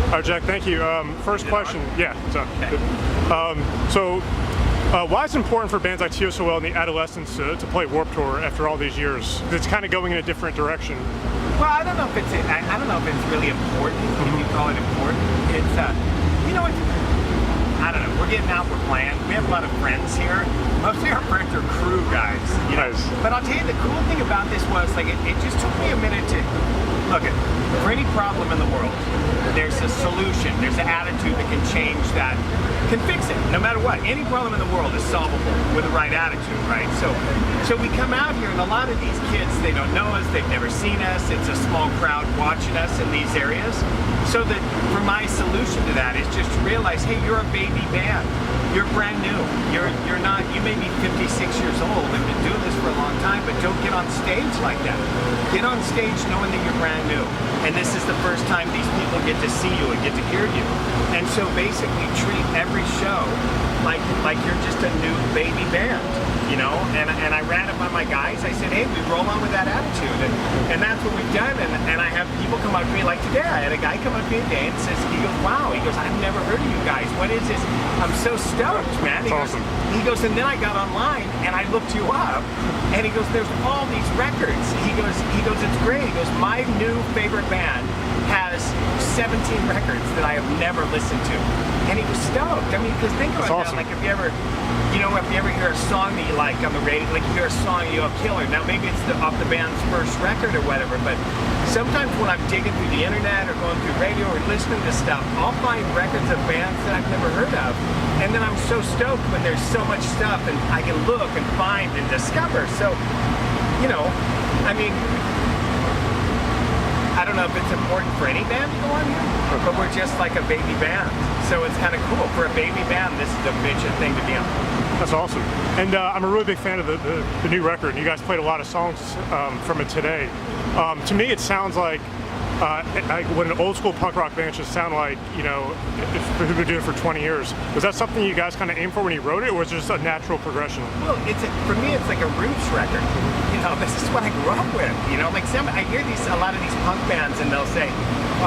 All right, Jack, thank you. First question. Yeah, it's up. Okay. Why is it important for bands like T.S.O.L. in the adolescence to play Warped Tour after all these years? It's kind of going in a different direction. Well, I don't know if it's really important. If you call it important, it's I don't know. We're getting out. We're playing. We have a lot of friends here. Mostly our friends are crew guys. Nice. But I'll tell you, the cool thing about this was it just took me a minute to look at. For any problem in the world, there's a solution. There's an attitude that can change that, can fix it. No matter what, any problem in the world is solvable with the right attitude, right? So we come out here, and a lot of these kids, they don't know us. They've never seen us. It's a small crowd watching us in these areas. So that for my solution to that is just to realize, hey, you're a baby band. You're brand new. You're not. You may be 56 years old and been doing this for a long time, but don't get on stage like that. Get on stage knowing that you're brand new, and this is the first time these people get to see you and get to hear you. And so basically, treat every show like you're just a new baby band, you know. And I ran it by my guys. I said, hey, we roll on with that attitude, and that's what we've done. And I have people come up to me like today. I had a guy come up to me today and says, he goes, wow. He goes, I've never heard of you guys. What is this? I'm so stoked, man. Awesome. He goes, and then I got online and I looked you up, and he goes, there's all these records. He goes, it's great. He goes, my new favorite band has 17 records that I have never listened to. And he was stoked. I mean, because think about awesome. that. Like if you ever hear a song that you like on the radio, like you hear a song you go, killer. Now maybe it's off the band's first record or whatever, but sometimes when I'm digging through the internet or going through radio or listening to stuff, I'll find records of bands that I've never heard of. And then I'm so stoked when there's so much stuff and I can look and find and discover. So, you know, I mean, I don't know if it's important for any band to go on here, but we're just like a baby band. So it's kind of cool. For a baby band, this is a midget thing to be on. That's awesome. And I'm a really big fan of the new record. You guys played a lot of songs from it today. To me, it sounds like what an old school punk rock band should sound like, you know, who've been doing it for 20 years. Was that something you guys kind of aimed for when you wrote it, or was it just a natural progression? Well, for me, it's like a roots record. You know, this is what I grew up with. You know, like I hear a lot of these punk bands, and they'll say,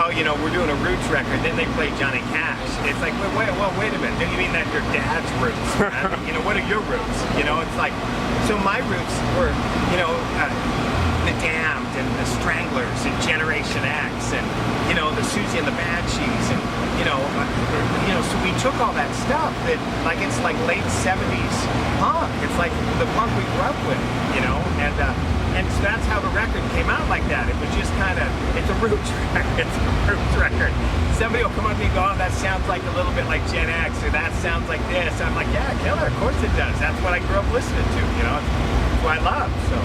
oh, you know, we're doing a roots record, then they play Johnny Cash. It's like, wait a minute, don't you mean that your dad's roots? You know, what are your roots? You know, it's like, so my roots were, you know, the Damned and the Stranglers and Generation X and, you know, the Susie and the Banshees and, you know, so we took all that stuff that, like, it's like late 70s punk. It's like the punk we grew up with, you know, and so that's how the record came out like that. It was just kind of, it's a roots record. It's a roots record. Somebody will come up to me and go, oh, that sounds like a little bit like Gen X, or that sounds like this. I'm like, yeah, killer, of course it does. That's what I grew up listening to, you know. It's what I love, so.